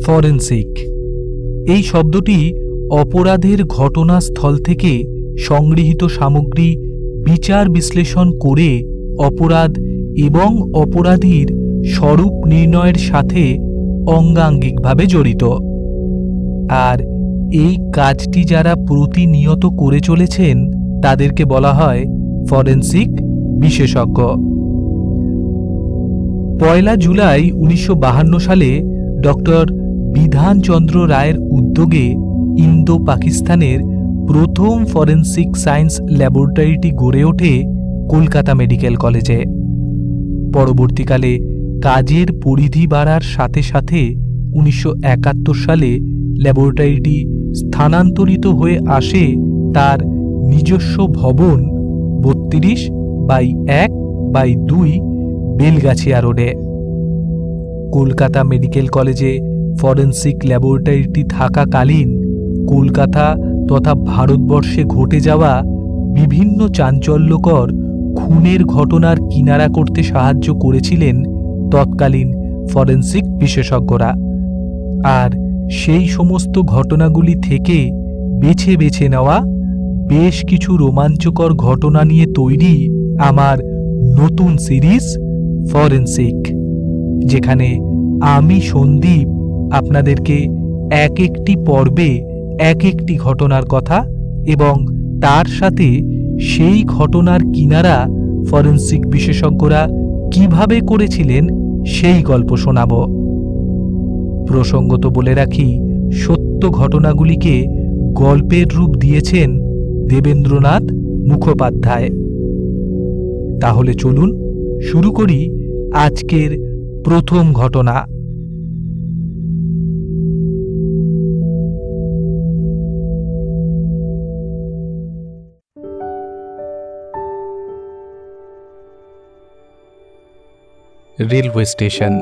Forensic এই শব্দটি অপরাধের ঘটনাস্থল থেকে সংগৃহীত সামগ্রী বিচার বিশ্লেষণ করে অপরাধ এবং অপরাধীর স্বরূপ নির্ণয়ের সাথে অঙ্গাঙ্গিকভাবে জড়িত। আর এই কাজটি যারা প্রতিনিয়ত করে চলেছেন তাদেরকে বলা হয় ফরেনসিক বিশেষজ্ঞ। 1 জুলাই 1952 সালে ডক্টর বিধানচন্দ্র রায়ের উদ্যোগে ইন্দো পাকিস্তানের প্রথম ফরেনসিক সায়েন্স ল্যাবরেটরিটি গড়ে ওঠে কলকাতা মেডিকেল কলেজে। পরবর্তীকালে কাজের পরিধি বাড়ার সাথে সাথে 1971 সালে ল্যাবরেটরিটি স্থানান্তরিত হয়ে আসে তার নিজস্ব ভবন 32/1/2 বেলগাছিয়া রোডে। কলকাতা মেডিকেল কলেজে ফরেনসিক ল্যাবরেটরিটি থাকাকালীন কলকাতা তথা ভারতবর্ষে ঘটে যাওয়া বিভিন্ন চাঞ্চল্যকর খুনের ঘটনার কিনারা করতে সাহায্য করেছিলেন তৎকালীন ফরেনসিক বিশেষজ্ঞরা। আর সেই সমস্ত ঘটনাগুলি থেকে বেছে বেছে নেওয়া বেশ কিছু রোমাঞ্চকর ঘটনা নিয়ে তৈরি আমার নতুন সিরিজ ফরেনসিক, যেখানে আমি সন্দীপ আপনাদেরকে এক একটি পর্বে এক একটি ঘটনার কথা এবং তার সাথে সেই ঘটনার কিনারা ফরেনসিক বিশেষজ্ঞরা কিভাবে করেছিলেন সেই গল্প শোনাব। প্রসঙ্গত বলে রাখি, সত্য ঘটনাগুলিকে গল্পের রূপ দিয়েছেন দেবেন্দ্রনাথ মুখোপাধ্যায়। তাহলে চলুন শুরু করি আজকের প্রথম ঘটনা। Railway station.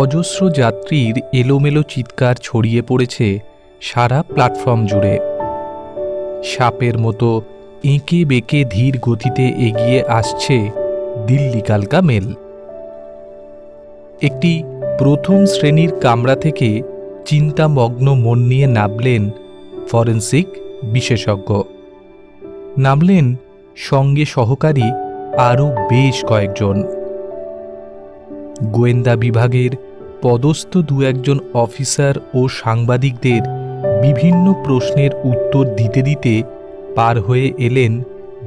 অজস্র যাত্রীর এলোমেলো চিৎকার ছড়িয়ে পড়েছে সারা প্ল্যাটফর্ম জুড়ে। সাপের মতো এঁকে বেঁকে ধীর গতিতে এগিয়ে আসছে দিল্লি কালকা মেল। একটি প্রথম শ্রেণীর কামরা থেকে চিন্তামগ্ন মন নিয়ে নামলেন ফরেনসিক বিশেষজ্ঞ। নামলেন সঙ্গে সহকারী আরও বেশ কয়েকজন। গোয়েন্দা বিভাগের পদস্থ 2-1 অফিসার ও সাংবাদিকদের বিভিন্ন প্রশ্নের উত্তর দিতে দিতে পার হয়ে এলেন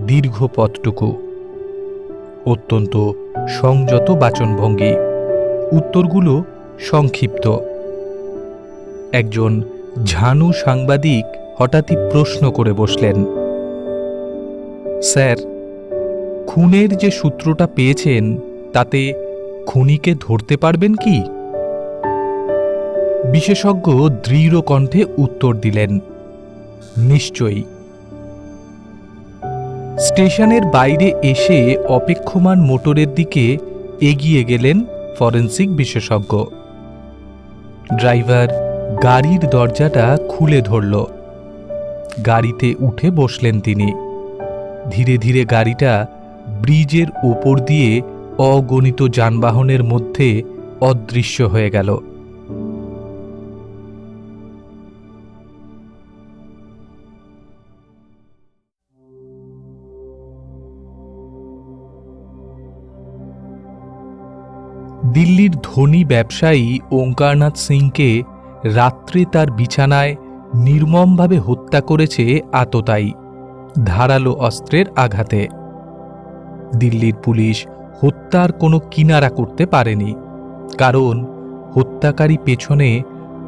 দীর্ঘ পথটুকু। অত্যন্ত সংযত বাচনভঙ্গি, উত্তরগুলো সংক্ষিপ্ত। একজন ঝানু সাংবাদিক হঠাৎই প্রশ্ন করে বসলেন, স্যার, খুনের যে সূত্রটা পেয়েছেন তাতে খুনিকে ধরতে পারবেন কি? বিশেষজ্ঞ দৃঢ় কণ্ঠে উত্তর দিলেন, নিশ্চয়ই। স্টেশনের বাইরে এসে অপেক্ষমান মোটরের দিকে এগিয়ে গেলেন ফরেনসিক বিশেষজ্ঞ। ড্রাইভার গাড়ির দরজাটা খুলে ধরল। গাড়িতে উঠে বসলেন তিনি। ধীরে ধীরে গাড়িটা ব্রিজের ওপর দিয়ে অগণিত যানবাহনের মধ্যে অদৃশ্য হয়ে গেল। দিল্লির ধনী ব্যবসায়ী ওঙ্কারনাথ সিংকে রাত্রে তার বিছানায় নির্মমভাবে হত্যা করেছে আততায়ী, ধারালো অস্ত্রের আঘাতে। দিল্লির পুলিশ হত্যার কোনো কিনারা করতে পারেনি, কারণ হত্যাকারী পেছনে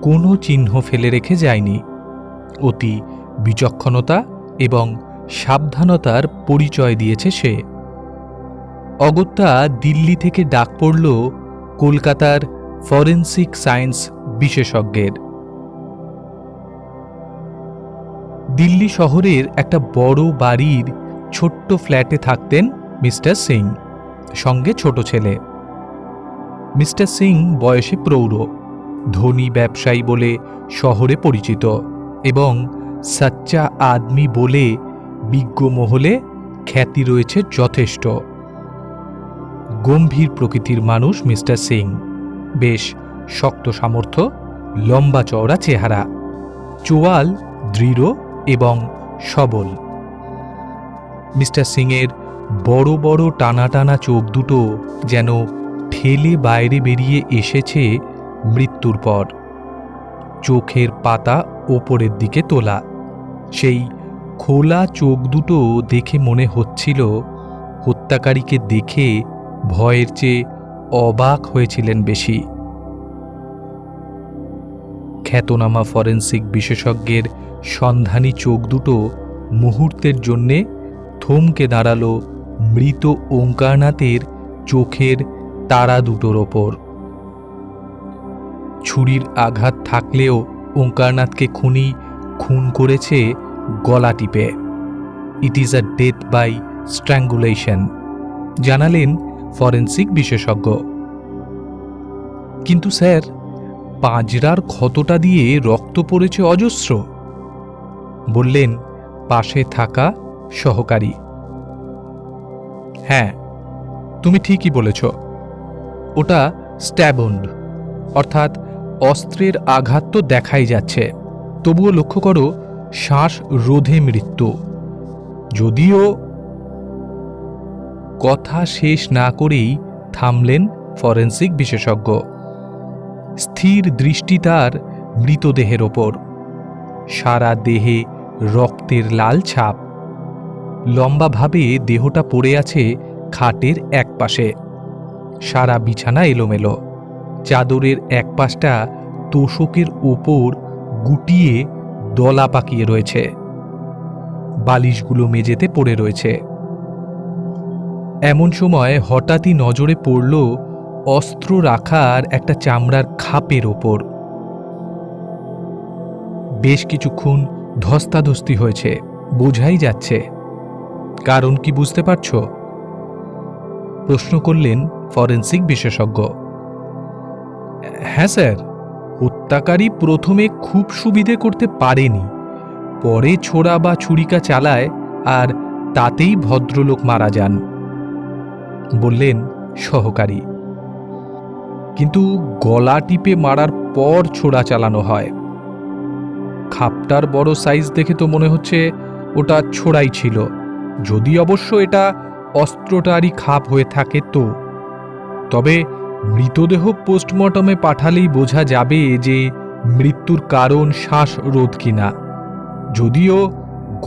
কোনো চিহ্ন ফেলে রেখে যায়নি। অতি বিচক্ষণতা এবং সাবধানতার পরিচয় দিয়েছে সে। অগত্যা দিল্লি থেকে ডাক পড়ল কলকাতার ফরেনসিক সায়েন্স বিশেষজ্ঞের। দিল্লি শহরের একটা বড় বাড়ির ছোট্ট ফ্ল্যাটে থাকতেন মিস্টার সিং, সঙ্গে ছোট ছেলে। মিস্টার সিং বয়সে প্রৌঢ়, ধনী ব্যবসায়ী বলে শহরে পরিচিত এবং সাচ্চা আদমি বলে বিজ্ঞ মহলে খ্যাতি রয়েছে যথেষ্ট। গম্ভীর প্রকৃতির মানুষ মিস্টার সিং, বেশ শক্ত সামর্থ্য, লম্বা চওড়া চেহারা, চোয়াল দৃঢ় এবং সবল। মিস্টার সিংয়ের বড় বড় টানা টানা চোখ দুটো যেন ঠেলে বাইরে বেরিয়ে এসেছে মৃত্যুর পর। চোখের পাতা ওপরের দিকে তোলা, সেই খোলা চোখ দুটো দেখে মনে হচ্ছিল হত্যাকারীকে দেখে ভয়ের চেয়ে অবাক হয়েছিলেন বেশি। খ্যাতনামা ফরেন্সিক বিশেষজ্ঞের সন্ধানী চোখ দুটো মুহূর্তের জন্যে থমকে দাঁড়ালো মৃত ওঙ্কারনাথের চোখের তারা দুটোর ওপর। ছুরির আঘাত থাকলেও ওঙ্কারনাথকে খুন করেছে গলা টিপে। It is a death by strangulation, জানালেন ফরেন্সিক বিশেষজ্ঞ। কিন্তু স্যার, পাঁজরার ক্ষতটা দিয়ে রক্ত পড়েছে অজস্র, বললেন পাশে থাকা সহকারী। হ্যাঁ, তুমি ঠিকই বলেছ, ওটা স্ট্যাবন্ড, অর্থাৎ অস্ত্রের আঘাত তো দেখাই যাচ্ছে, তবুও লক্ষ্য করো শ্বাস রোধে মৃত্যু। যদিও কথা শেষ না করেই থামলেন ফরেন্সিক বিশেষজ্ঞ। স্থির দৃষ্টি তার মৃতদেহের ওপর। সারা দেহে রক্তের লাল ছাপ। লম্বাভাবে দেহটা পড়ে আছে খাটের এক পাশে। সারা বিছানা এলোমেলো। চাদরের এক পাশটা তোশকের ওপর গুটিয়ে দলা পাকিয়ে রয়েছে। বালিশগুলো মেঝেতে পড়ে রয়েছে। এমন সময় হঠাৎই নজরে পড়ল অস্ত্র রাখার একটা চামড়ার খাপের ওপর। বেশ কিছুক্ষণ ধস্তাধস্তি হয়েছে, বোঝাই যাচ্ছে। কারণ কি বুঝতে পারছ? প্রশ্ন করলেন ফরেন্সিক বিশেষজ্ঞ। হ্যাঁ স্যার, হত্যাকারী প্রথমে খুব সুবিধে করতে পারেনি, পরে ছোড়া বা ছুরিকা চালায়, আর তাতেই ভদ্রলোক মারা যান, বললেন সহকারী। কিন্তু গলা টিপে মারার পর ছোড়া চালানো হয়। খাপটার বড় সাইজ দেখে তো মনে হচ্ছে ওটা ছোড়াই ছিল, যদি অবশ্য এটা অস্ত্রটারই খাপ হয়ে থাকে তো। তবে মৃতদেহ পোস্টমর্টমে পাঠালেই বোঝা যাবে যে মৃত্যুর কারণ শ্বাসরোধ কিনা। যদিও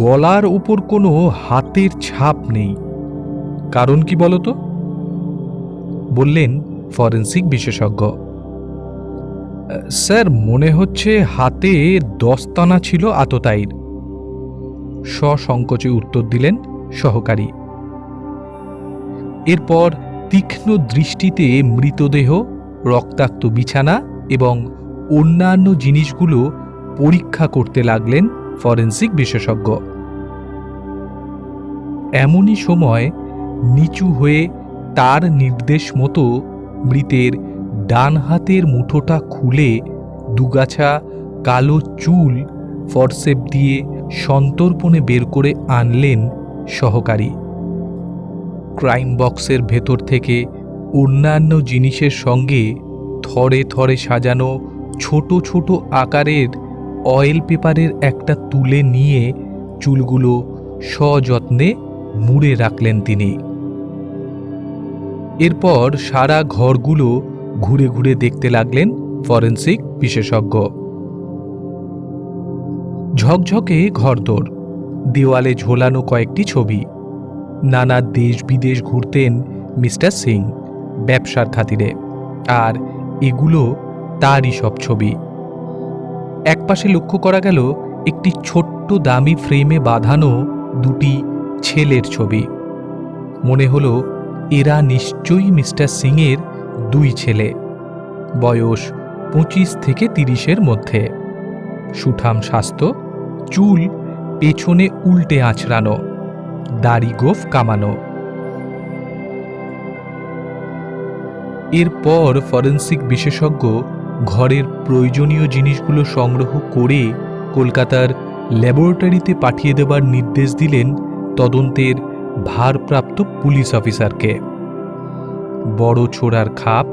গলার উপর কোনো হাতের ছাপ নেই। কারণ কি বলতো? বললেন ফরেন্সিক বিশেষজ্ঞ। স্যার, মনে হচ্ছে হাতে দস্তানা ছিল আততায়ীর, সসংকোচে উত্তর দিলেন সহকারী। এরপর তীক্ষ্ণ দৃষ্টিতে মৃতদেহ, রক্তাক্ত বিছানা এবং অন্যান্য জিনিসগুলো পরীক্ষা করতে লাগলেন ফরেন্সিক বিশেষজ্ঞ। এমনই সময় নিচু হয়ে তার নির্দেশ মতো মৃতের ডান হাতের মুঠোটা খুলে দুগাছা কালো চুল ফরসেপ দিয়ে সন্তর্পণে বের করে আনলেন সহকারী। ক্রাইম বক্সের ভেতর থেকে অন্যান্য জিনিসের সঙ্গে থরে থরে সাজানো ছোট ছোট আকারের অয়েল পেপারের একটা তুলে নিয়ে চুলগুলো সযত্নে মুড়ে রাখলেন তিনি। এরপর সারা ঘরগুলো ঘুরে ঘুরে দেখতে লাগলেন ফরেন্সিক বিশেষজ্ঞ। ঝকঝকে ঘরদোর, দেওয়ালে ঝোলানো কয়েকটি ছবি। নানা দেশ বিদেশ ঘুরতেন মিস্টার সিং ব্যবসার খাতিরে, আর এগুলো তারই সব ছবি। একপাশে লক্ষ্য করা গেল একটি ছোট্ট দামি ফ্রেমে বাঁধানো দুটি ছেলের ছবি। মনে হলো এরা নিশ্চয়ই মিস্টার সিংয়ের দুই ছেলে, বয়স 25 থেকে 30-এর মধ্যে। সুঠাম স্বাস্থ্য, চুল পেছনে উল্টে আঁচড়ানো, দাড়ি গোঁফ কামানো। এরপর ফরেন্সিক বিশেষজ্ঞ ঘরের প্রয়োজনীয় জিনিসগুলো সংগ্রহ করে কলকাতার ল্যাবরেটরিতে পাঠিয়ে দেবার নির্দেশ দিলেন তদন্তের ভারপ্রাপ্ত পুলিশ অফিসারকে। বড় ছোড়ার খাপ,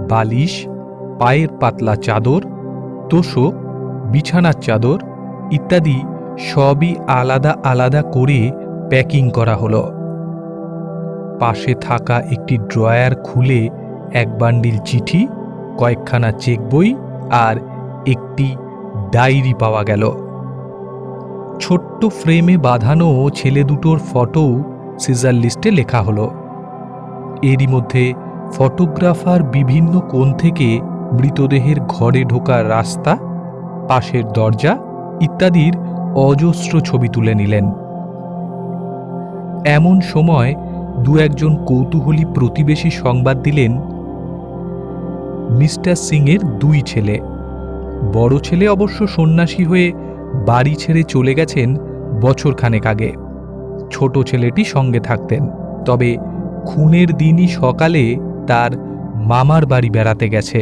বালিশ, পায়ের পাতলা চাদর, তোশক, বিছানার চাদর ইত্যাদি সবই আলাদা আলাদা করে প্যাকিং করা হলো। পাশে থাকা একটি ড্রয়ার খুলে এক বান্ডিল চিঠি, কয়েকখানা চেক বই আর একটি ডায়েরি পাওয়া গেল। ছোট্ট ফ্রেমে বাঁধানো ছেলে দুটোর ফটোও সিজার লিস্টে লেখা হলো। এরই মধ্যে ফটোগ্রাফার বিভিন্ন কোণ থেকে মৃতদেহের ঘরে ঢোকার রাস্তা, পাশের দরজা ইত্যাদির অজস্র ছবি তুলে নিলেন। এমন সময় দু একজন কৌতূহলী প্রতিবেশী সংবাদ দিলেন, মিস্টার সিংয়ের দুই ছেলে, বড় ছেলে অবশ্য সন্ন্যাসী হয়ে বাড়ি ছেড়ে চলে গেছেন বছরখানেক আগে, ছোট ছেলেটি সঙ্গে থাকতেন, তবে খুনের দিনই সকালে তার মামার বাড়ি বেড়াতে গেছে।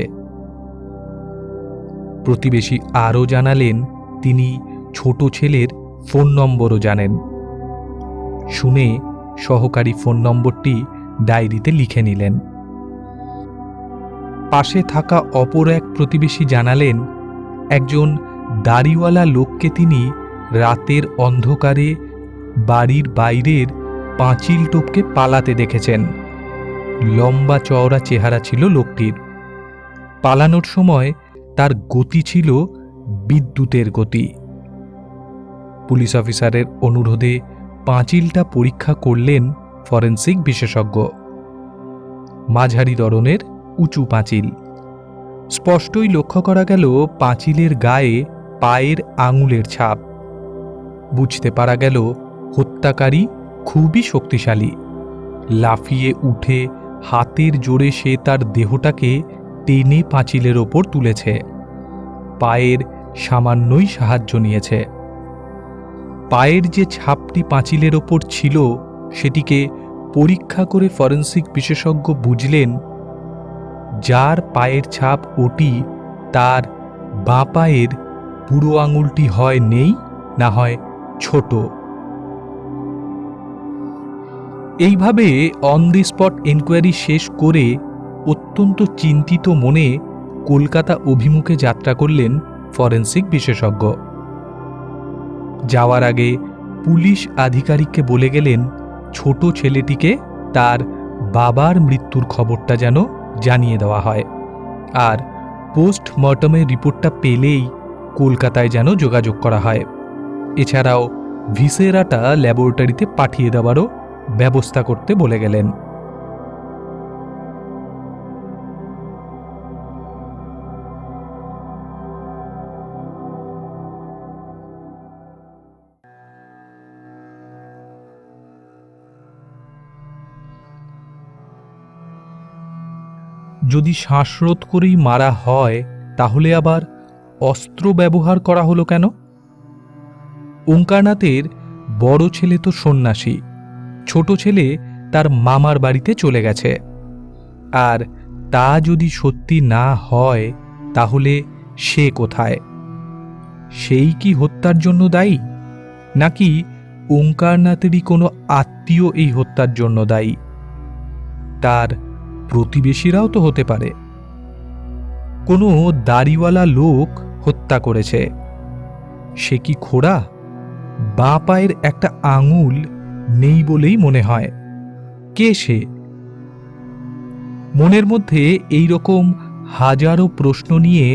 প্রতিবেশী আরও জানালেন তিনি ছোট ছেলের ফোন নম্বরও জানেন। শুনে সহকারী ফোন নম্বরটি ডায়েরিতে লিখে নিলেন। পাশে থাকা অপর এক প্রতিবেশী জানালেন একজন দাড়িওয়ালা লোককে তিনি রাতের অন্ধকারে বাড়ির বাইরের পাঁচিল টপকে পালাতে দেখেছেন। লম্বা চওড়া চেহারা ছিল লোকটির। পালানোর সময় তার গতি ছিল বিদ্যুতের গতি। পুলিশ অফিসারের অনুরোধে পাঁচিলটা পরীক্ষা করলেন ফরেনসিক বিশেষজ্ঞ। মাঝারি ধরনের উঁচু পাঁচিল। স্পষ্টই লক্ষ্য করা গেল পাঁচিলের গায়ে পায়ের আঙুলের ছাপ। বুঝতে পারা গেল হত্যাকারী খুবই শক্তিশালী। লাফিয়ে উঠে হাতের জোরে সে তার দেহটাকে টেনে পাঁচিলের ওপর তুলেছে। পায়ের সামান্যই সাহায্য নিয়েছে। পায়ের যে ছাপটি পাঁচিলের ওপর ছিল সেটিকে পরীক্ষা করে ফরেনসিক বিশেষজ্ঞ বুঝলেন যার পায়ের ছাপ ওটি তার বাঁ পায়ের বুড়ো আঙুলটি হয় নেই, না হয় ছোট। এইভাবে অন দি স্পট এনকোয়ারি শেষ করে অত্যন্ত চিন্তিত মনে কলকাতা অভিমুখে যাত্রা করলেন ফরেনসিক বিশেষজ্ঞ। যাওয়ার আগে পুলিশ আধিকারিককে বলে গেলেন ছোট ছেলেটিকে তার বাবার মৃত্যুর খবরটা যেন জানিয়ে দেওয়া হয়, আর পোস্টমর্টমের রিপোর্টটা পেলেই কলকাতায় যেন যোগাযোগ করা হয়। এছাড়াও ভিসেরাটা ল্যাবরেটরিতে পাঠিয়ে দেওয়ারও ব্যবস্থা করতে বলে গেলেন। যদি শ্বাসরোধ করেই মারা হয় তাহলে আবার অস্ত্র ব্যবহার করা হলো কেন? ওঙ্কারনাথের বড় ছেলে তো সন্ন্যাসী, ছোট ছেলে তার মামার বাড়িতে চলে গেছে। আর তা যদি সত্যি না হয় তাহলে সে কোথায়? সেই কি হত্যার জন্য দায়ী, নাকি ওঙ্কারনাথেরই কোনো আত্মীয় এই হত্যার জন্য দায়ী? তার প্রতিবেশীরাও তো হতে পারে। কোনো দাড়িওয়ালা লোক হত্যা করেছে। সে কি খোড়া? বাঁ পায়ের একটা আঙুল নেই বলেই মনে হয়। কে সে? মনের মধ্যে এই রকম হাজারো প্রশ্ন নিয়ে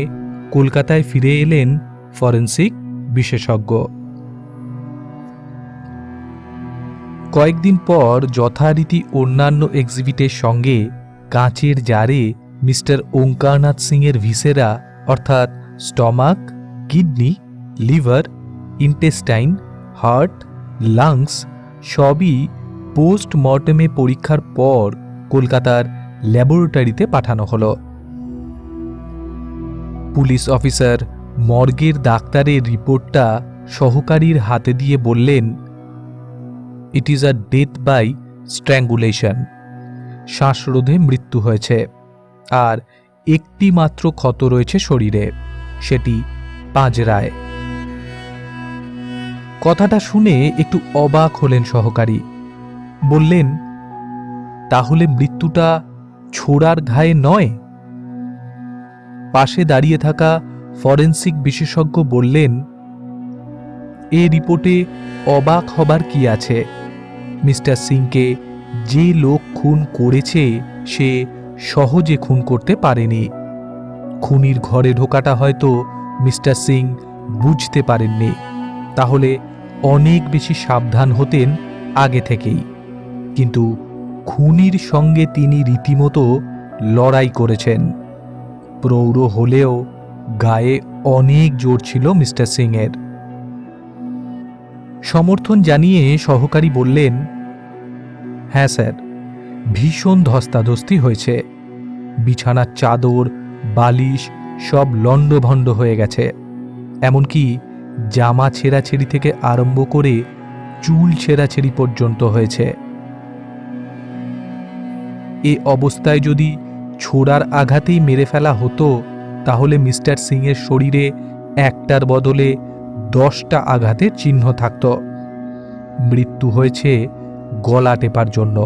কলকাতায় ফিরে এলেন ফরেনসিক বিশেষজ্ঞ। কয়েকদিন পর যথারীতি অন্যান্য এক্সিবিটের সঙ্গে কাঁচের জারে মিস্টার ওঙ্কারনাথ সিংয়ের ভিসেরা অর্থাৎ stomach, kidney, liver, intestine, heart, lungs সবই পোস্টমর্টেমে পরীক্ষার পর কলকাতার ল্যাবরেটরিতে পাঠানো হলো। পুলিশ অফিসার মর্গের ডাক্তারের রিপোর্টটা সহকারীর হাতে দিয়ে বললেন, it is a death by strangulation. শ্বাসরোধে মৃত্যু হয়েছে, আর একটি মাত্র ক্ষত রয়েছে শরীরে, সেটি পাঁজরায়। কথাটা শুনে একটু অবাক হলেন সহকারী। বললেন, তাহলে মৃত্যুটা ছোড়ার ঘায়ে নয়? পাশে দাঁড়িয়ে থাকা ফরেনসিক বিশেষজ্ঞ বললেন, এ রিপোর্টে অবাক হবার কি আছে? মিস্টার সিংকে যে লোক খুন করেছে সে সহজে খুন করতে পারেনি। খুনির ঘরে ঢোকাটা হয়তো মিস্টার সিং বুঝতে পারেননি, তাহলে অনেক বেশি সাবধান হতেন আগে থেকেই। কিন্তু খুনির সঙ্গে তিনি রীতিমতো লড়াই করেছেন। প্রৌঢ় হলেও গায়ে অনেক জোর ছিল মিস্টার সিং এর। সমর্থন জানিয়ে সহকারী বললেন, হ্যাঁ স্যার, ভীষণ ধস্তাধস্তি হয়েছে। বিছানার চাদর, বালিশ সব লণ্ডভণ্ড হয়ে গেছে। এমনকি জামা ছেঁড়াছেড়ি থেকে আরম্ভ করে চুল ছেঁড়াছেড়ি পর্যন্ত হয়েছে। এ অবস্থায় যদি ছোড়ার আঘাতেই মেরে ফেলা হতো তাহলে মিস্টার সিং এর শরীরে একটার বদলে 10টা আঘাতের চিহ্ন থাকত। মৃত্যু হয়েছে গলা টেপার জন্য।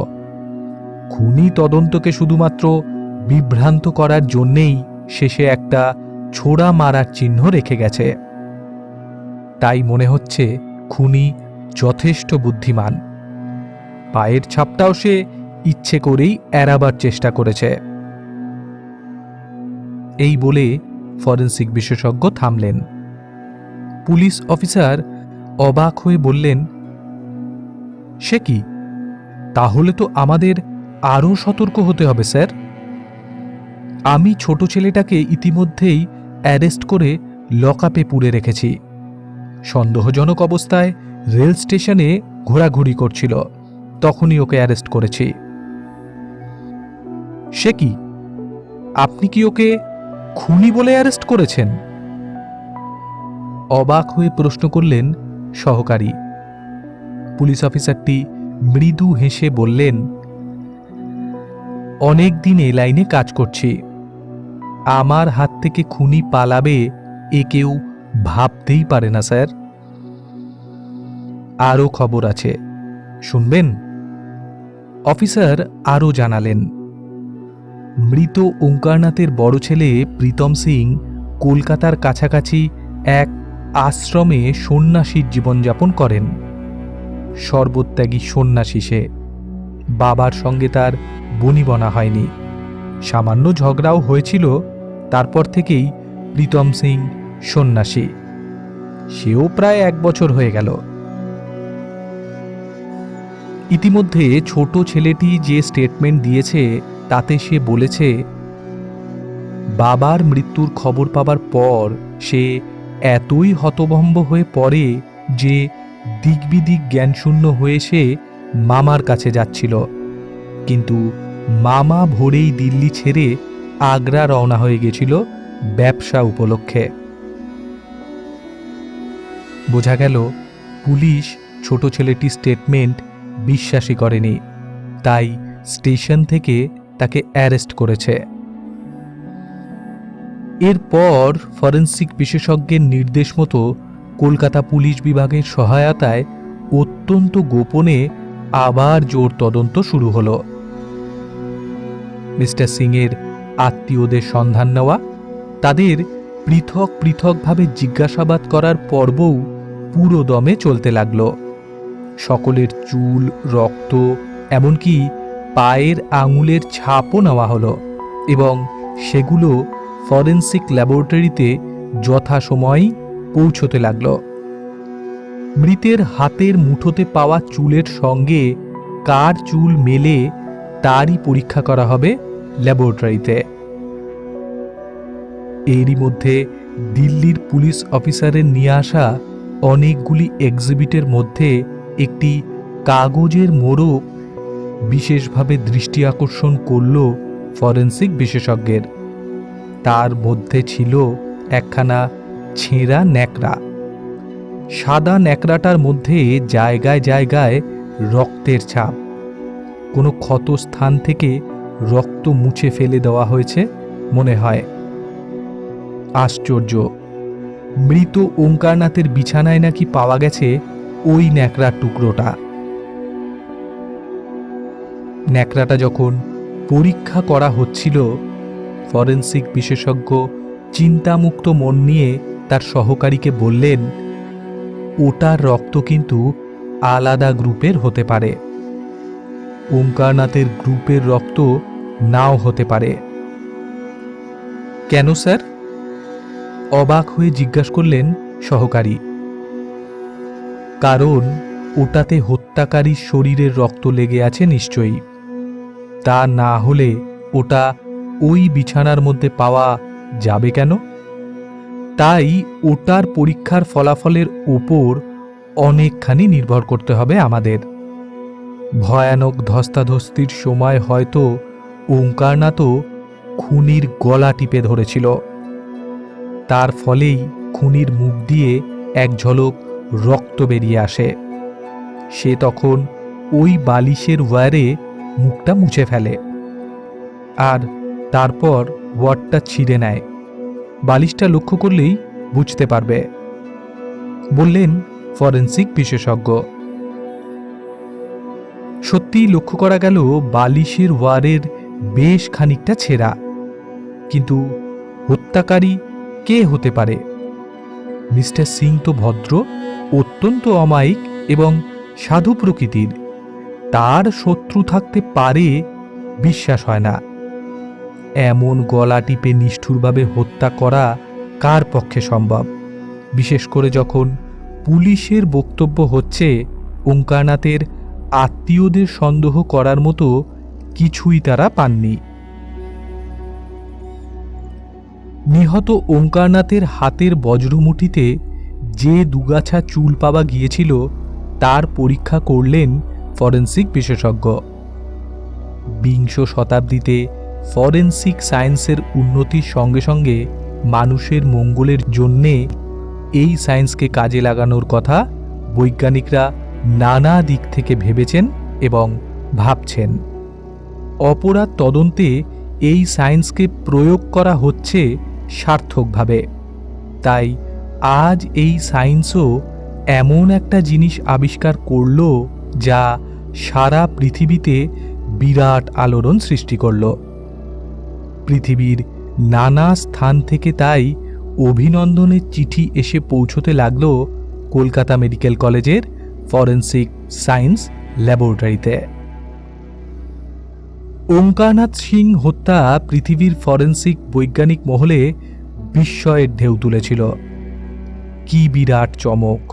খুনি তদন্তকে শুধুমাত্র বিভ্রান্ত করার জন্যেই শেষে একটা ছোড়া মারার চিহ্ন রেখে গেছে। তাই মনে হচ্ছে খুনি যথেষ্ট বুদ্ধিমান। পায়ের ছাপটাও সে ইচ্ছে করেই এড়াবার চেষ্টা করেছে। এই বলে ফরেনসিক বিশেষজ্ঞ থামলেন। পুলিশ অফিসার অবাক হয়ে বললেন, সে কি? তাহলে তো আমাদের আরও সতর্ক হতে হবে স্যার। আমি ছোট ছেলেটাকে ইতিমধ্যেই অ্যারেস্ট করে লকআপে পুরে রেখেছি। সন্দেহজনক অবস্থায় রেল স্টেশনে ঘোরাঘুরি করছিল, তখনই ওকে অ্যারেস্ট করেছি। সে কি? আপনি কি ওকে খুনি বলে অ্যারেস্ট করেছেন? অবাক হয়ে প্রশ্ন করলেন সহকারী। পুলিশ অফিসারটি মৃদু হেসে বললেন, অনেক দিন এ লাইনে কাজ করছি। আমার হাত থেকে খুনি পালাবে এ কেউ ভাবতেই পারে না স্যার। আরও খবর আছে, শুনবেন? অফিসার আরও জানালেন, মৃত ওঙ্কারনাথের বড় ছেলে প্রীতম সিং কলকাতার কাছাকাছি এক আশ্রমে সন্ন্যাসীর জীবনযাপন করেন। সর্বত্যাগী সন্ন্যাসী সে। বাবার সঙ্গে তার বনিবনা হয়নি। সামান্য ঝগড়াও হয়েছিল, তারপর থেকেই প্রীতম সিং সন্ন্যাসী। সেও প্রায় 1 বছর হয়ে গেল। ইতিমধ্যে ছোট ছেলেটি যে স্টেটমেন্ট দিয়েছে তাতে সে বলেছে, বাবার মৃত্যুর খবর পাবার পর সে এতই হতভম্ব হয়ে পড়ে যে দিগ্বিদিক জ্ঞানশূন্য হয়ে সে মামার কাছে যাচ্ছিল। কিন্তু মামা ভোরেই দিল্লি ছেড়ে আগ্রা রওনা হয়ে গেছিল ব্যবসা উপলক্ষে। বোঝা গেল পুলিশ ছোট ছেলেটির স্টেটমেন্ট বিশ্বাসই করেনি, তাই স্টেশন থেকে তাকে অ্যারেস্ট করেছে। এরপর ফরেনসিক বিশেষজ্ঞের নির্দেশ মতো কলকাতা পুলিশ বিভাগের সহায়তায় অত্যন্ত গোপনে আবার জোর তদন্ত শুরু হলো। মিস্টার সিংয়ের আত্মীয়দের সন্ধান নেওয়া, তাদের পৃথক পৃথকভাবে জিজ্ঞাসাবাদ করার পর্বও পুরো দমে চলতে লাগল। সকলের চুল, রক্ত, এমনকি পায়ের আঙুলের ছাপও নেওয়া হলো এবং সেগুলো ফরেনসিক ল্যাবরেটরিতে যথাসময় পৌঁছতে লাগল। মৃতের হাতের মুঠোতে পাওয়া চুলের সঙ্গে কার চুল মেলে তারই পরীক্ষা করা হবে ল্যাবরেটরিতে। এরই মধ্যে দিল্লির পুলিশ অফিসারের নিয়ে আসা অনেকগুলি এক্সিবিটের মধ্যে একটি কাগজের মোড়ক বিশেষভাবে দৃষ্টি আকর্ষণ করল ফরেনসিক বিশেষজ্ঞের। তার মধ্যে ছিল একখানা ছেঁড়া ন্যাকড়া। সাদা ন্যাকড়াটার মধ্যে জায়গায় জায়গায় রক্তের ছাপ। কোনো ক্ষত স্থান থেকে রক্ত মুছে ফেলে দেওয়া হয়েছে মনে হয়। আশ্চর্য, মৃত ওঙ্কারনাথের বিছানায় নাকি পাওয়া গেছে ওই ন্যাকড়ার টুকরোটা। ন্যাকড়াটা যখন পরীক্ষা করা হচ্ছিল, ফরেনসিক বিশেষজ্ঞ চিন্তামুক্ত মন নিয়ে তার সহকারীকে বললেন, ওটার রক্ত কিন্তু আলাদা গ্রুপের হতে পারে, ওঙ্কারনাথের গ্রুপের রক্ত নাও হতে পারে। কেন স্যার? অবাক হয়ে জিজ্ঞাসা করলেন সহকারী। কারণ ওটাতে হত্যাকারীর শরীরের রক্ত লেগে আছে নিশ্চয়ই, তা না হলে ওটা ওই বিছানার মধ্যে পাওয়া যাবে কেন? তাই ওটার পরীক্ষার ফলাফলের ওপর অনেকখানি নির্ভর করতে হবে আমাদের। ভয়ানক ধস্তাধস্তির সময় হয়তো ওঙ্কারনাথও খুনির গলা টিপে ধরেছিল, তার ফলেই খুনির মুখ দিয়ে এক ঝলক রক্ত বেরিয়ে আসে। সে তখন ওই বালিশের ওয়্যারে মুখটা মুছে ফেলে আর তারপর ওয়্যারটা ছিঁড়ে নেয়। বালিশটা লক্ষ্য করলেই বুঝতে পারবে, বললেন ফরেনসিক বিশেষজ্ঞ। সত্যিই লক্ষ্য করা গেল বালিশের ওয়্যারের বেশ খানিকটা ছেঁড়া। কিন্তু হত্যাকারী কে হতে পারে? মিস্টার সিং তো ভদ্র, অত্যন্ত অমায়িক এবং সাধু প্রকৃতির, তার শত্রু থাকতে পারে বিশ্বাস হয় না। এমন গলা টিপে নিষ্ঠুরভাবে হত্যা করা কার পক্ষে সম্ভব? বিশেষ করে যখন পুলিশের বক্তব্য হচ্ছে ওঙ্কারনাথের আত্মীয়দের সন্দেহ করার মতো কিছুই তারা পাননি। নিহত ওঙ্কারনাথের হাতের বজ্রমুঠিতে যে দুগাছা চুল পাওয়া গিয়েছিল তার পরীক্ষা করলেন ফরেনসিক বিশেষজ্ঞ। বিংশ শতাব্দীতে ফরেনসিক সায়েন্সের উন্নতির সঙ্গে সঙ্গে মানুষের মঙ্গলের জন্যে এই সায়েন্সকে কাজে লাগানোর কথা বৈজ্ঞানিকরা নানা দিক থেকে ভেবেছেন এবং ভাবছেন। অপরাধ তদন্তে এই সায়েন্সকে প্রয়োগ করা হচ্ছে সার্থকভাবে। তাই আজ এই সায়েন্সও এমন একটা জিনিস আবিষ্কার করল যা সারা পৃথিবীতে বিরাট আলোড়ন সৃষ্টি করল। পৃথিবীর নানা স্থান থেকে তাই অভিনন্দনের চিঠি এসে পৌঁছতে লাগল কলকাতা মেডিকেল কলেজের ফরেনসিক সায়েন্স ল্যাবরেটরিতে। ওঙ্কারনাথ সিং হত্যা পৃথিবীর ফরেনসিক বৈজ্ঞানিক মহলে বিস্ময়ের ঢেউ তুলেছিল। কি বিরাট চমক!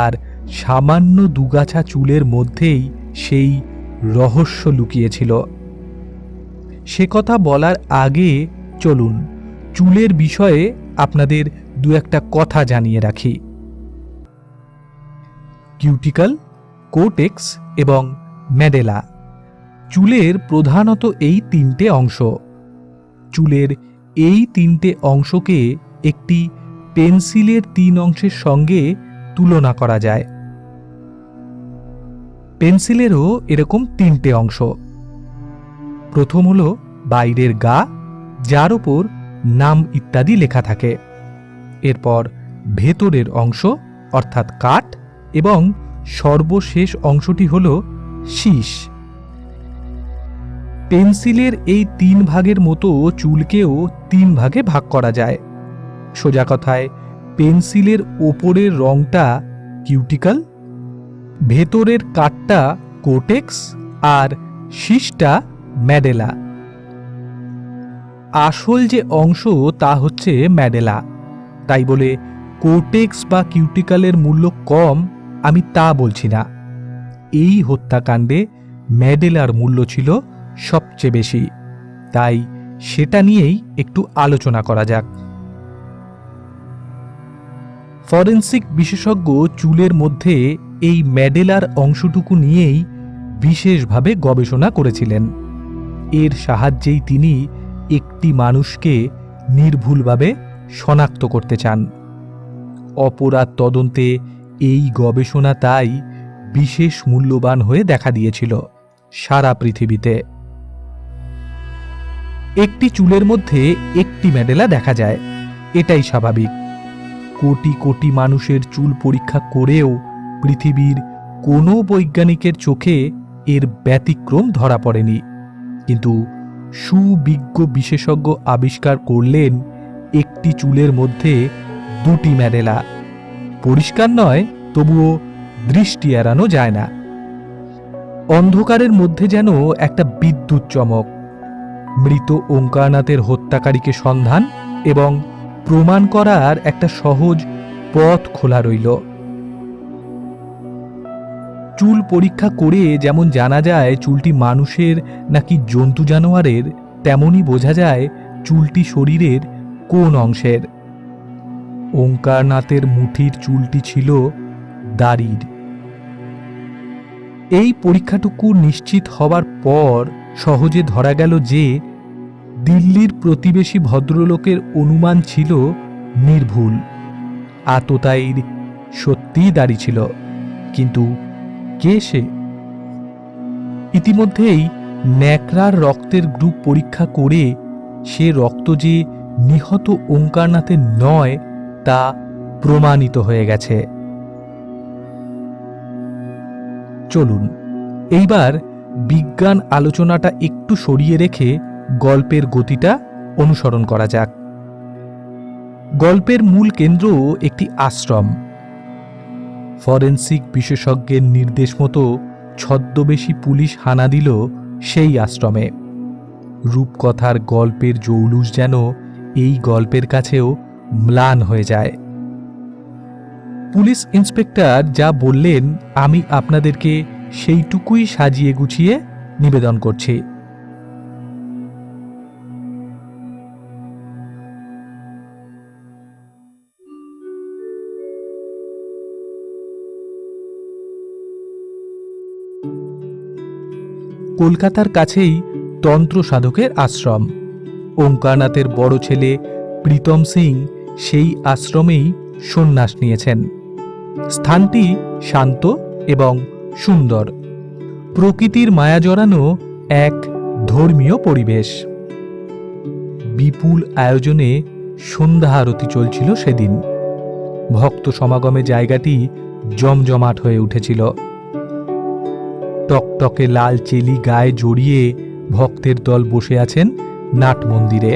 আর সামান্য দুগাছা চুলের মধ্যেই সেই রহস্য লুকিয়েছিল। সে কথা বলার আগে চলুন চুলের বিষয়ে আপনাদের দু একটা কথা জানিয়ে রাখি। কিউটিকল, কোর্টেক্স এবং মেডেলা চুলের প্রধানত এই তিনটে অংশ। চুলের এই তিনটে অংশকে একটি পেন্সিলের তিন অংশের সঙ্গে তুলনা করা যায়। পেন্সিলেরও এরকম তিনটে অংশ। প্রথম হল বাইরের গা, যার ওপর নাম ইত্যাদি লেখা থাকে। এরপর ভেতরের অংশ অর্থাৎ কাঠ, এবং সর্বশেষ অংশটি হল শীষ। পেন্সিলের এই তিন ভাগের মতো চুলকেও তিন ভাগে ভাগ করা যায়। সোজা কথায় পেন্সিলের ওপরের রংটা কিউটিকল, ভেতরের কাঠটা কোর্টেক্স আর শীষটা মেডেলা। আসল যে অংশ তা হচ্ছে মেডেলা। তাই বলে কোর্টেক্স বা কিউটিকলের মূল্য কম আমি তা বলছি না। এই হত্যাকাণ্ডে মেডেলার মূল্য ছিল সবচেয়ে বেশি, তাই সেটা নিয়েই একটু আলোচনা করা যাক। ফরেনসিক বিশেষজ্ঞ চুলের মধ্যে এই মেডেলার অংশটুকু নিয়েই বিশেষভাবে গবেষণা করেছিলেন। এর সাহায্যেই তিনি একটি মানুষকে নির্ভুলভাবে শনাক্ত করতে চান। অপরাধ তদন্তে এই গবেষণা তাই বিশেষ মূল্যবান হয়ে দেখা দিয়েছিল সারা পৃথিবীতে। একটি চুলের মধ্যে একটি মেডেলা দেখা যায়, এটাই স্বাভাবিক। কোটি কোটি মানুষের চুল পরীক্ষা করেও পৃথিবীর কোনো বৈজ্ঞানিকের চোখে এর ব্যতিক্রম ধরা পড়েনি। কিন্তু সুবিজ্ঞ বিশেষজ্ঞ আবিষ্কার করলেন একটি চুলের মধ্যে দুটি ম্যাডেলা। পরিষ্কার নয়, তবুও দৃষ্টি এড়ানো যায় না। অন্ধকারের মধ্যে যেন একটা বিদ্যুৎ চমক। মৃত ওঙ্কারনাথের হত্যাকারীকে সন্ধান এবং প্রমাণ করার একটা সহজ পথ খোলা রইল। চুল পরীক্ষা করে যেমন জানা যায় চুলটি মানুষের নাকি জন্তু জানোয়ারের, তেমনই বোঝা যায় চুলটি শরীরের কোন অংশের। ওঙ্কারনাথের মুঠির চুলটি ছিল দাড়ির। এই পরীক্ষাটুকু নিশ্চিত হবার পর সহজে ধরা গেল যে দিল্লির প্রতিবেশী ভদ্রলোকের অনুমান ছিল নির্ভুল। আততায়ীর সত্যিই দাড়ি ছিল, কিন্তু কে সে? ইতিমধ্যেই ন্যাকড়ার রক্তের গ্রুপ পরীক্ষা করে সে রক্ত যে নিহত ওঙ্কারনাথের নয় তা প্রমাণিত হয়ে গেছে। চলুন এইবার বিজ্ঞান আলোচনাটা একটু সরিয়ে রেখে গল্পের গতিটা অনুসরণ করা যাক। গল্পের মূল কেন্দ্র একটি আশ্রম। ফরেনসিক বিশেষজ্ঞের নির্দেশ মতো ছদ্মবেশী পুলিশ হানা দিল সেই আশ্রমে। রূপকথার গল্পের জৌলুস যেন এই গল্পের কাছেও ম্লান হয়ে যায়। পুলিশ ইন্সপেক্টর যা বললেন আমি আপনাদেরকে সেইটুকুই সাজিয়ে গুছিয়ে নিবেদন করছি। কলকাতার কাছেই তন্ত্র সাধকের আশ্রম। ওঙ্কারনাথের বড় ছেলে প্রীতম সিং সেই আশ্রমেই সন্ন্যাস নিয়েছেন। স্থানটি শান্ত এবং সুন্দর, প্রকৃতির মায়া জড়ানো এক ধর্মীয় পরিবেশ। বিপুল আয়োজনে সন্ধ্যা আরতি চলছিল সেদিন। ভক্ত সমাগমে জায়গাটি জমজমাট হয়ে উঠেছিল। টকটকে লাল চেলি গায়ে জড়িয়ে ভক্তের দল বসে আছেন নাট মন্দিরে।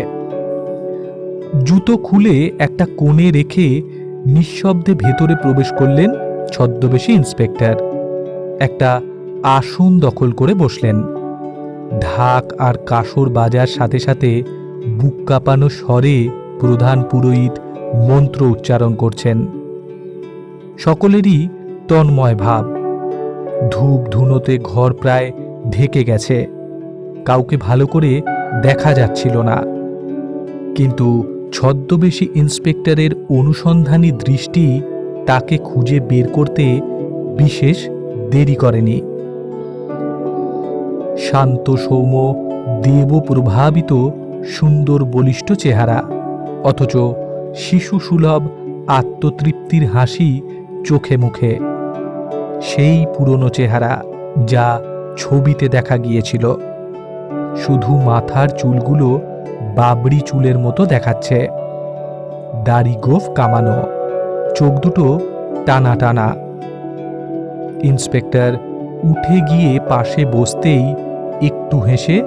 জুতো খুলে একটা কোণে রেখে নিঃশব্দে ভেতরে প্রবেশ করলেন ছদ্মবেশী ইন্সপেক্টর। একটা আসন দখল করে বসলেন। ঢাক আর কাসর বাজার সাথে সাথে বুক কাঁপানো স্বরে প্রধান পুরোহিত মন্ত্র উচ্চারণ করছেন। সকলেরই তন্ময় ভাব। ধূপ ধুনোতে ঘর প্রায় ঢেকে গেছে, কাউকে ভালো করে দেখা যাচ্ছিল না। কিন্তু ছদ্মবেশী ইন্সপেক্টরের অনুসন্ধানী দৃষ্টি তাকে খুঁজে বের করতে বিশেষ দেরি করেনি। শান্ত সৌম্য দেবপ্রভাবিত সুন্দর বলিষ্ঠ চেহারা, অথচ শিশু সুলভ আত্মতৃপ্তির হাসি চোখে মুখে। সেই পুরনো চেহারা যা ছবিতে দেখা গিয়েছিল, শুধু মাথার চুলগুলো বাবরি চুলের মতো দেখাচ্ছে। দাড়ি গোঁফ কামানো, চোখ দুটো টানা টানা। ইন্সপেক্টর উঠে গিয়ে পাশে বসতেই একটু হেসে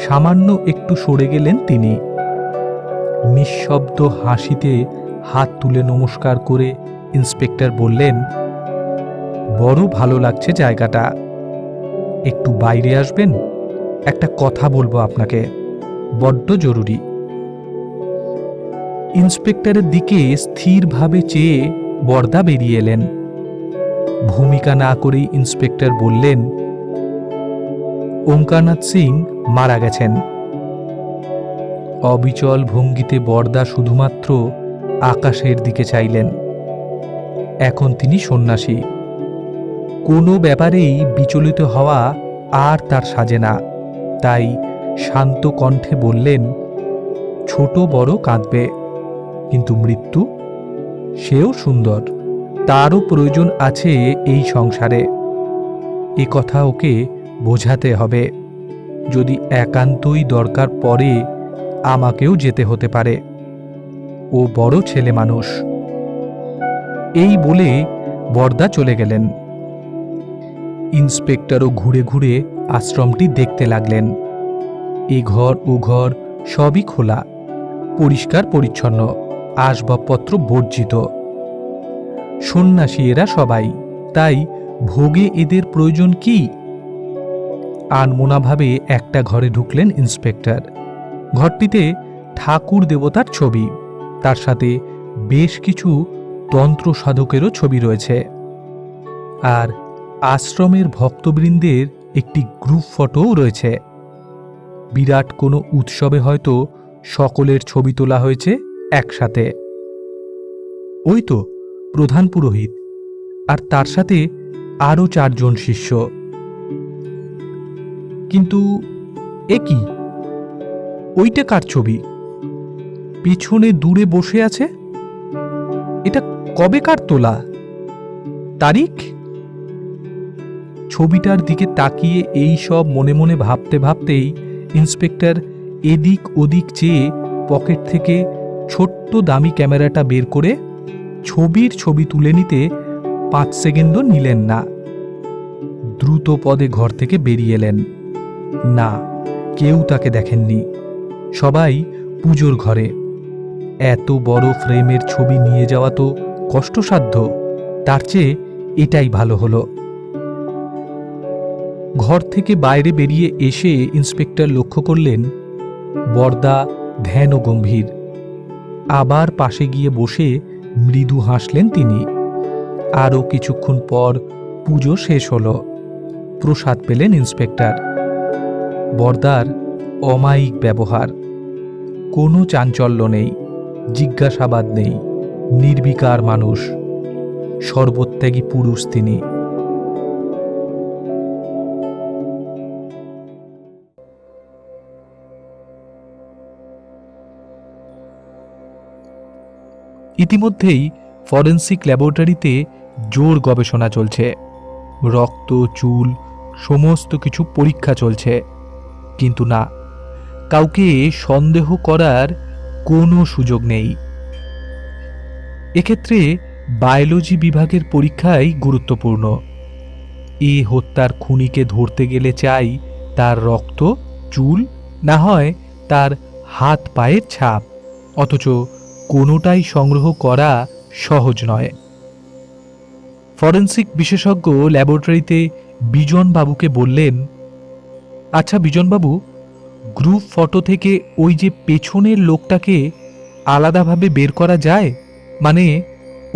সামান্য একটু সরে গেলেন তিনি। নিঃশব্দ হাসিতে হাত তুলে নমস্কার করে ইন্সপেক্টর বললেন, বড় ভালো লাগছে জায়গাটা, একটু বাইরে আসবেন? একটা কথা বলবো আপনাকে, বড্ড জরুরি। ইন্সপেক্টরের দিকে স্থিরভাবে চেয়ে বরদা বেরিয়ে এলেন। ভূমিকা না করেই ইন্সপেক্টর বললেন, ওঙ্কারনাথ সিং মারা গেছেন। অবিচল ভঙ্গিতে বরদা শুধুমাত্র আকাশের দিকে চাইলেন। এখন তিনি সন্ন্যাসী। কোনো ব্যাপারেই বিচলিত হওয়া আর তার সাজে না। তাই শান্ত কণ্ঠে বললেন, ছোট বড় কাঁদবে, কিন্তু মৃত্যু, সেও সুন্দর, তারও প্রয়োজন আছে এই সংসারে। এ কথা ওকে বোঝাতে হবে। যদি একান্তই দরকার পড়ে আমাকেও যেতে হতে পারে। ও বড় ছেলে মানুষ। এই বলে বরদা চলে গেলেন। ইন্সপেক্টরও ঘুরে ঘুরে আশ্রমটি দেখতে লাগলেন। এ ঘর ও ঘর সবই খোলা, পরিষ্কার পরিচ্ছন্ন, আসবাবপত্র বর্জিত। সন্ন্যাসী এরা সবাই, তাই ভোগে এদের প্রয়োজন কি? আনমোনাভাবে একটা ঘরে ঢুকলেন ইন্সপেক্টর। ঘরটিতে ঠাকুর দেবতার ছবি, তার সাথে বেশ কিছু তন্ত্র সাধকেরও ছবি রয়েছে। আর আশ্রমের ভক্তবৃন্দের একটি গ্রুপ ফটোও রয়েছে। বিরাট কোনো উৎসবে হয়তো সকলের ছবি তোলা হয়েছে একসাথে। ওই তো প্রধান পুরোহিত, আর তার সাথে আরও 4 জন শিষ্য। কিন্তু এ কি? ওইটা কার ছবি? পিছনে দূরে বসে আছে, এটা কবেকার তোলা? তারিখ? ছবিটার দিকে তাকিয়ে এই সব মনে মনে ভাবতে ভাবতেই ইন্সপেক্টর এদিক ওদিক চেয়ে পকেট থেকে ছোট্ট দামি ক্যামেরাটা বের করে ছবি তুলে নিতে 5 সেকেন্ডও নিলেন না। দ্রুত পদে ঘর থেকে বেরিয়ে এলেন। না, কেউ তাকে দেখেননি। সবাই পুজোর ঘরে। এত বড় ফ্রেমের ছবি নিয়ে যাওয়া তো কষ্টসাধ্য, তার চেয়ে এটাই ভালো হলো। ঘর থেকে বাইরে বেরিয়ে এসে ইন্সপেক্টর লক্ষ্য করলেন বরদা ধ্যান ও গম্ভীর। আবার পাশে গিয়ে বসে মৃদু হাসলেন তিনি। আরও কিছুক্ষণ পর পুজো শেষ হলো। প্রসাদ পেলেন ইন্সপেক্টর। বরদার অমায়িক ব্যবহার, কোনো চাঞ্চল্য নেই, জিজ্ঞাসাবাদ নেই, নির্বিকার মানুষ, সর্বত্যাগী পুরুষ তিনি। ইতিমধ্যেই ফরেন্সিক ল্যাবরেটরিতে জোর গবেষণা চলছে। রক্ত, চুল সমস্ত কিছু পরীক্ষা চলছে। কিন্তু না, কাউকে সন্দেহ করার কোনো সুযোগ নেই। এক্ষেত্রে বায়োলজি বিভাগের পরীক্ষাই গুরুত্বপূর্ণ। এ হত্যার খুনিকে ধরতে গেলে চাই তার রক্ত, চুল, না হয় তার হাত পায়ের ছাপ, অথচ কোনোটাই সংগ্রহ করা সহজ নয়। ফরেন্সিক বিশেষজ্ঞ ল্যাবরেটরিতে বিজনবাবুকে বললেন, আচ্ছা বিজনবাবু, গ্রুপ ফটো থেকে ওই যে পেছনের লোকটাকে আলাদাভাবে বের করা যায়? মানে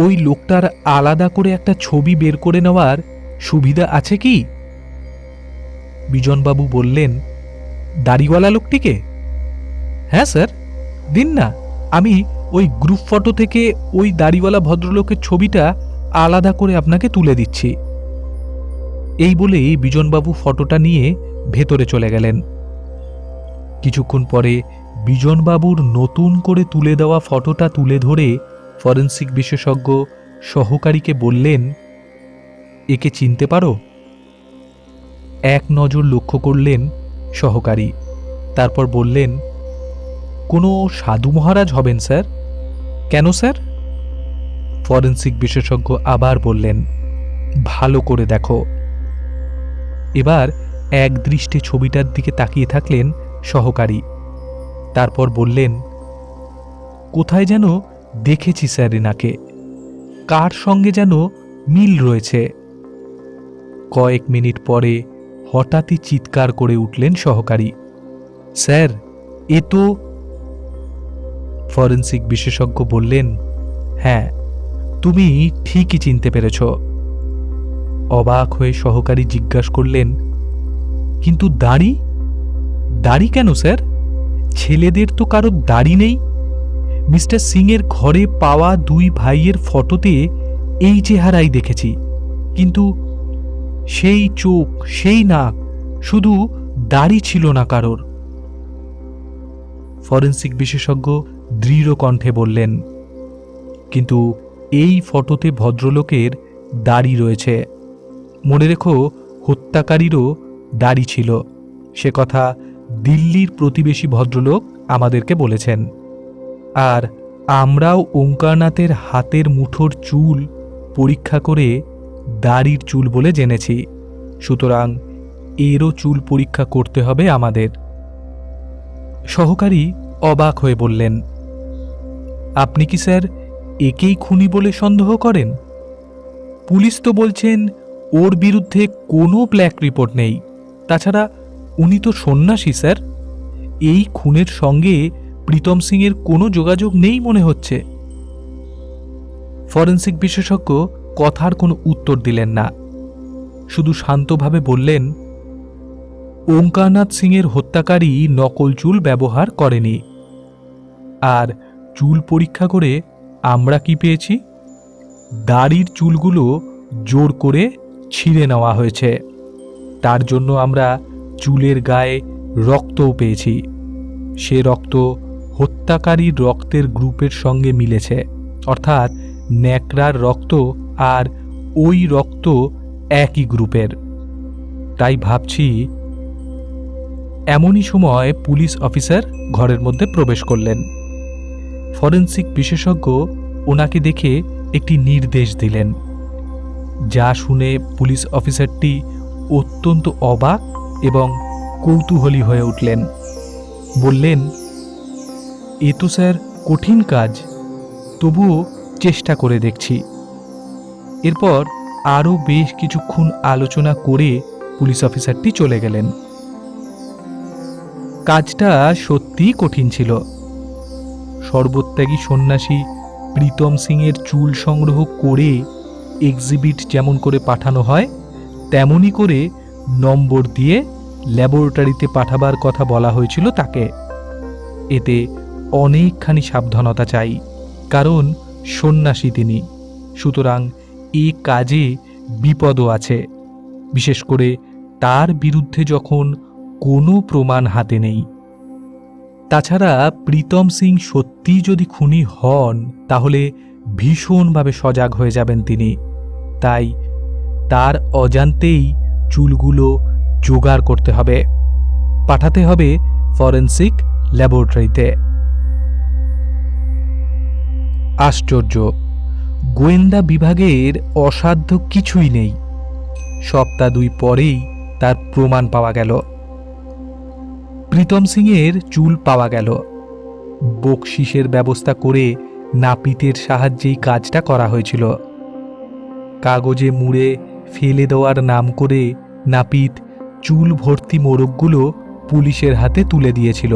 ওই লোকটার আলাদা করে একটা ছবি বের করে নেওয়ার সুবিধা আছে কি? বিজনবাবু বললেন, দাড়িওয়ালা লোকটিকে? হ্যাঁ স্যার, দিন না, আমি ওই গ্রুপ ফটো থেকে ওই দাড়িওয়ালা ভদ্রলোকের ছবিটা আলাদা করে আপনাকে তুলে দিচ্ছি। এই বলেই বিজনবাবু ফটোটা নিয়ে ভেতরে চলে গেলেন। কিছুক্ষণ পরে বিজনবাবুর নতুন করে তুলে দেওয়া ফটোটা তুলে ধরে ফরেন্সিক বিশেষজ্ঞ সহকারীকে বললেন, একে চিনতে পারো? এক নজর লক্ষ্য করলেন সহকারী, তারপর বললেন, কোনো সাধু মহারাজ হবেন স্যার। কেন স্যার? ফরেন্সিক বিশেষজ্ঞ আবার বললেন, ভালো করে দেখো। এবার এক দৃষ্টে ছবিটার দিকে তাকিয়ে থাকলেন সহকারী, তারপর বললেন, কোথায় যেন দেখেছি স্যার এনাকে, কার সঙ্গে যেন মিল রয়েছে। কয়েক মিনিট পরে হঠাৎই চিৎকার করে উঠলেন সহকারী, স্যার এ তো। ফরেন্সিক বিশেষজ্ঞ বললেন, হ্যাঁ, তুমি ঠিকই চিনতে পেরেছ। অবাক হয়ে সহকারী জিজ্ঞাসা করলেন, কিন্তু দাড়ি? দাড়ি কেন স্যার? ছেলেদের তো কারোর দাড়ি নেই। মিস্টার সিং এর ঘরে পাওয়া 2 ভাইয়ের ফটোতে এই চেহারাই দেখেছি, কিন্তু সেই চোখ, সেই নাক, শুধু দাড়ি ছিল না কারোর। ফরেন্সিক বিশেষজ্ঞ দৃঢ় কণ্ঠে বললেন, কিন্তু এই ফটোতে ভদ্রলোকের দাড়ি রয়েছে। মনে রেখো, হত্যাকারীরও দাড়ি ছিল, সে কথা দিল্লির প্রতিবেশী ভদ্রলোক আমাদেরকে বলেছেন। আর আমরাও ওঙ্কারনাথের হাতের মুঠোর চুল পরীক্ষা করে দাড়ির চুল বলে জেনেছি। সুতরাং এরও চুল পরীক্ষা করতে হবে আমাদের। সহকারী অবাক হয়ে বললেন, আপনি কি স্যার একেই খুনি বলে সন্দেহ করেন? পুলিশ তো বলছেন ওর বিরুদ্ধে কোনো ব্ল্যাক রিপোর্ট নেই। তাছাড়া উনি তো সন্ন্যাসী স্যার। এই খুনের সঙ্গে প্রীতম সিংয়ের কোনো যোগাযোগ নেই মনে হচ্ছে। ফরেন্সিক বিশেষজ্ঞ কথার কোনো উত্তর দিলেন না, শুধু শান্তভাবে বললেন, ওঙ্কারনাথ সিংয়ের হত্যাকারী নকল চুল ব্যবহার করেনি। আর চুল পরীক্ষা করে আমরা কি পেয়েছি? দাড়ির চুলগুলো জোর করে ছিঁড়ে নেওয়া হয়েছে। তার জন্য আমরা চুলের গায়ে রক্তও পেয়েছি। সে রক্ত হত্যাকারীর রক্তের গ্রুপের সঙ্গে মিলেছে, অর্থাৎ ন্যাকড়ার রক্ত আর ওই রক্ত একই গ্রুপের। তাই ভাবছি। এমনই সময় পুলিশ অফিসার ঘরের মধ্যে প্রবেশ করলেন। ফরেন্সিক বিশেষজ্ঞ ওনাকে দেখে একটি নির্দেশ দিলেন, যা শুনে পুলিশ অফিসারটি অত্যন্ত অবাক এবং কৌতূহলী হয়ে উঠলেন। বললেন, এ তো স্যার কঠিন কাজ, তবুও চেষ্টা করে দেখছি। এরপর আরও বেশ কিছুক্ষণ আলোচনা করে পুলিশ অফিসারটি চলে গেলেন। কাজটা সত্যিই কঠিন ছিল। সর্বত্যাগী সন্ন্যাসী প্রীতম সিংয়ের চুল সংগ্রহ করে এক্সিবিট যেমন করে পাঠানো হয়, তেমনি করে নম্বর দিয়ে ল্যাবরেটরিতে পাঠাবার কথা বলা হয়েছিল তাকে। এতে অনেকখানি সাবধানতা চাই, কারণ সন্ন্যাসী তিনি। সুতরাং এ কাজে বিপদও আছে, বিশেষ করে তার বিরুদ্ধে যখন কোনো প্রমাণ হাতে নেই। তাছাড়া প্রীতম সিং সত্যিই যদি খুনি হন, তাহলে ভীষণভাবে সজাগ হয়ে যাবেন তিনি। তাই তার অজান্তেই চুলগুলো জোগাড় করতে হবে, পাঠাতে হবে ফরেন্সিক ল্যাবরেটরিতে। আশ্চর্য, গোয়েন্দা বিভাগের অসাধ্য কিছুই নেই। সপ্তাহ 2 পরেই তার প্রমাণ পাওয়া গেল। প্রীতম সিংয়ের চুল পাওয়া গেল। বকশিসের ব্যবস্থা করে নাপিতের সাহায্যেই কাজটা করা হয়েছিল। কাগজে মুড়ে ফেলে দেওয়ার নাম করে নাপিত চুল ভর্তি মোড়কগুলো পুলিশের হাতে তুলে দিয়েছিল।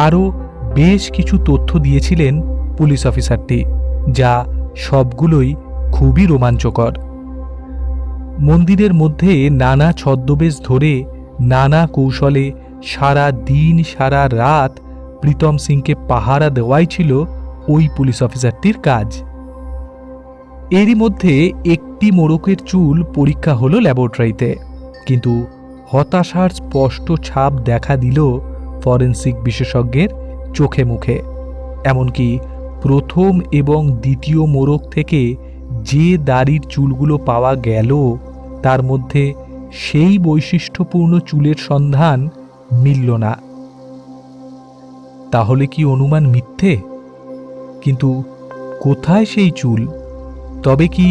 আরও বেশ কিছু তথ্য দিয়েছিলেন পুলিশ অফিসারটি, যা সবগুলোই খুবই রোমাঞ্চকর। মন্দিরের মধ্যে নানা ছদ্মবেশ ধরে নানা কৌশলে সারা দিন সারা রাত প্রীতম সিংকে পাহারা দেওয়াই ছিল ওই পুলিশ অফিসারটির কাজ। এরই মধ্যে একটি মোড়কের চুল পরীক্ষা হলো ল্যাবরেটরিতে, কিন্তু হতাশার স্পষ্ট ছাপ দেখা দিল ফরেন্সিক বিশেষজ্ঞের চোখে মুখে। এমনকি প্রথম এবং দ্বিতীয় মোড়ক থেকে যে দাড়ির চুলগুলো পাওয়া গেল, তার মধ্যে সেই বৈশিষ্ট্যপূর্ণ চুলের সন্ধান মিলল না। তাহলে কি অনুমান মিথ্যে? কিন্তু কোথায় সেই চুল? তবে কি?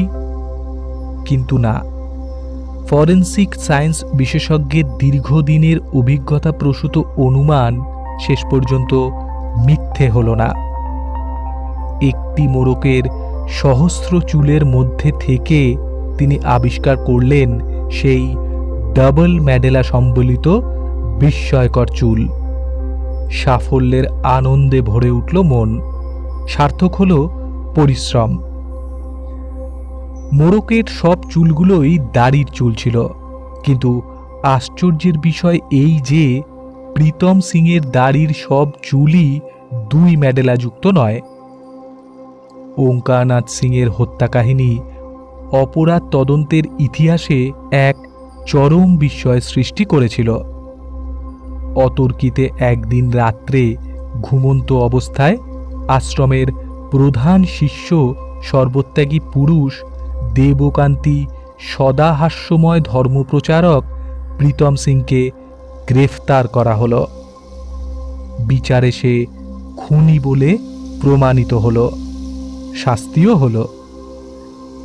কিন্তু না, ফরেন্সিক সায়েন্স বিশেষজ্ঞের দীর্ঘদিনের অভিজ্ঞতা প্রসূত অনুমান শেষ পর্যন্ত মিথ্যে হল না। একটি মোড়কের সহস্র চুলের মধ্যে থেকে তিনি আবিষ্কার করলেন সেই ডাবল ম্যাডেলা সম্বলিত বিস্ময়কর চুল। সাফল্যের আনন্দে ভরে উঠল মন। সার্থক হল পরিশ্রম। মোড়কের সব চুলগুলোই দাড়ির চুল ছিল, কিন্তু আশ্চর্যের বিষয় এই যে প্রীতম সিংয়ের দাড়ির সব চুলই 2 ম্যাডেলাযুক্ত নয়। ওঙ্কারনাথ সিংয়ের হত্যা কাহিনী অপরাধ তদন্তের ইতিহাসে এক চরম বিস্ময় সৃষ্টি করেছিল। অতর্কিতে একদিন রাত্রে ঘুমন্ত অবস্থায় আশ্রমের প্রধান শিষ্য সর্বত্যাগী পুরুষ দেবকান্তি সদাহাস্যময় ধর্মপ্রচারক প্রীতম সিংকে গ্রেফতার করা হলো। বিচারে সে খুনি বলে প্রমাণিত হলো, শাস্তিও হলো।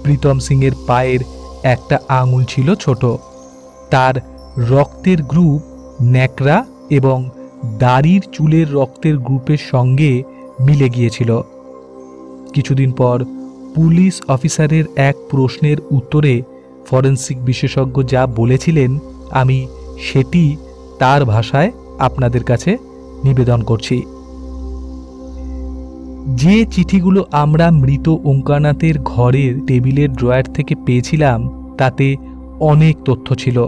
প্রীতম সিংয়ের পায়ের একটা আঙুল ছিল ছোট, তার রক্তের গ্রুপ ন্যাকড়া এবং দাড়ির চুলের রক্তের গ্রুপের সঙ্গে মিলে গিয়েছিল। কিছুদিন পর পুলিশ অফিসারের এক প্রশ্নের উত্তরে ফরেনসিক বিশেষজ্ঞ যা বলেছিলেন আমি সেটি তার ভাষায় আপনাদের কাছে নিবেদন করছি। যে চিঠিগুলো আমরা মৃত ওঙ্কারনাথের ঘরের টেবিলের ড্রয়ার থেকে পেয়েছিলাম তাতে অনেক তথ্য ছিল।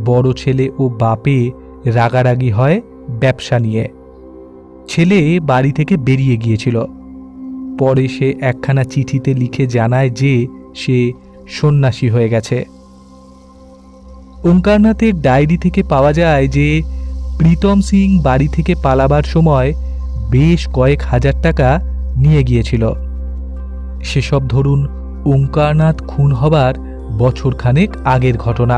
বড় ছেলে ও বাপে রাগারাগি হয় ব্যবসা নিয়ে। ছেলে বাড়ি থেকে বেরিয়ে গিয়েছিল। পরে সে একখানা চিঠিতে লিখে জানায় যে সে সন্ন্যাসী হয়ে গেছে। ওঙ্কারনাথের ডায়েরি থেকে পাওয়া যায় যে প্রীতম সিং বাড়ি থেকে পালাবার সময় বেশ কয়েক হাজার টাকা নিয়ে গিয়েছিল। সেসব ধরুন ওঙ্কারনাথ খুন হবার বছরখানেক আগের ঘটনা।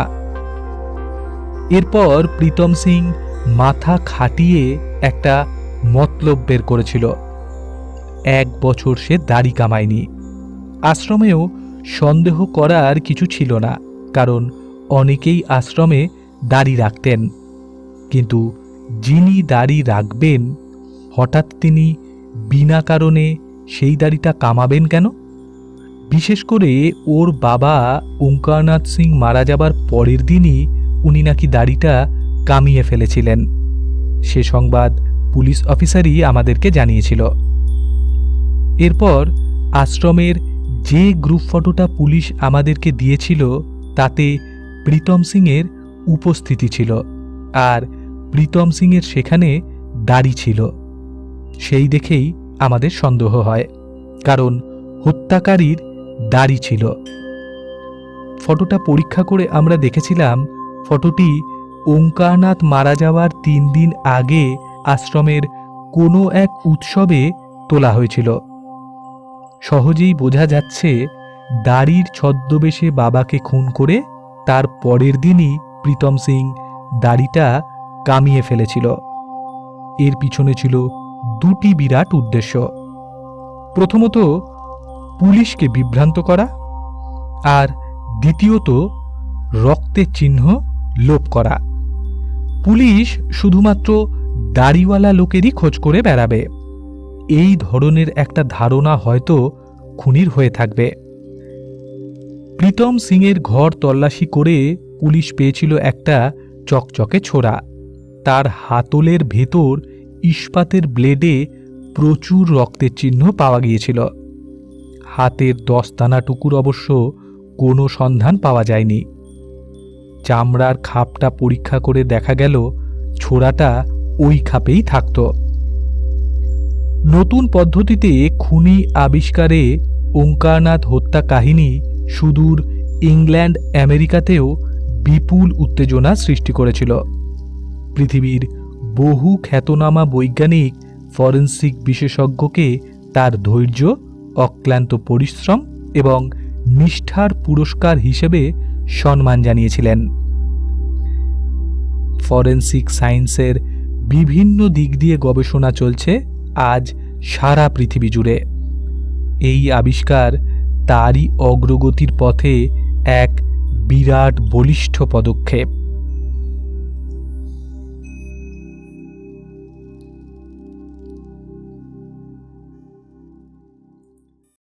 এরপর প্রীতম সিং মাথা খাটিয়ে একটা মতলব বের করেছিল। 1 বছর সে দাড়ি কামায়নি। আশ্রমেও সন্দেহ করার কিছু ছিল না, কারণ অনেকেই আশ্রমে দাড়ি রাখতেন। কিন্তু যিনি দাড়ি রাখবেন হঠাৎ তিনি বিনা কারণে সেই দাড়িটা কামাবেন কেন? বিশেষ করে ওর বাবা ওঙ্কারনাথ সিং মারা যাবার পরের দিনই উনি নাকি দাড়িটা কামিয়ে ফেলেছিলেন। সে সংবাদ পুলিশ অফিসারই আমাদেরকে জানিয়েছিল। এরপর আশ্রমের যে গ্রুপ ফটোটা পুলিশ আমাদেরকে দিয়েছিল তাতে প্রীতম সিংয়ের উপস্থিতি ছিল, আর প্রীতম সিংয়ের সেখানে দাড়ি ছিল। সেই দেখেই আমাদের সন্দেহ হয়, কারণ হত্যাকারীর দাড়ি ছিল। ফটোটা পরীক্ষা করে আমরা দেখেছিলাম ফটোটি ওঙ্কারনাথ মারা যাওয়ার 3 দিন আগে আশ্রমের কোনো এক উৎসবে তোলা হয়েছিল। সহজেই বোঝা যাচ্ছে দাড়ির ছদ্মবেশে বাবাকে খুন করে তার পরের দিনই প্রীতম সিং দাড়িটা কামিয়ে ফেলেছিল। এর পিছনে ছিল 2টি বিরাট উদ্দেশ্য। প্রথমত পুলিশকে বিভ্রান্ত করা, আর দ্বিতীয়ত রক্তের চিহ্ন লোপ করা। পুলিশ শুধুমাত্র দাড়িওয়ালা লোকেরই খোঁজ করে বেড়াবে, এই ধরনের একটা ধারণা হয়তো খুনির হয়ে থাকবে। প্রীতম সিংয়ের ঘর তল্লাশি করে পুলিশ পেয়েছিল একটা চকচকে ছোরা। তার হাতলের ভেতর ইস্পাতের ব্লেডে প্রচুর রক্তের চিহ্ন পাওয়া গিয়েছিল। হাতের দস্তানাটুকুর অবশ্য কোনো সন্ধান পাওয়া যায়নি। চামড়ার খাপটা পরীক্ষা করে দেখা গেল ছোরাটা ওই খাপেই থাকত। নতুন পদ্ধতিতে খুনি আবিষ্কারে ওঙ্কারনাথ হত্যা কাহিনী সুদূর ইংল্যান্ড আমেরিকাতেও বিপুল উত্তেজনা সৃষ্টি করেছিল। পৃথিবীর বহু খ্যাতনামা বৈজ্ঞানিক ফরেনসিক বিশেষজ্ঞকে তার ধৈর্য, অক্লান্ত পরিশ্রম এবং নিষ্ঠার পুরস্কার হিসেবে সম্মান জানিয়েছিলেন। ফরেনসিক সায়েন্সের বিভিন্ন দিক দিয়ে গবেষণা চলছে আজ সারা পৃথিবী জুড়ে। এই আবিষ্কার তারই অগ্রগতির পথে এক বিরাট বলিষ্ঠ পদক্ষেপ।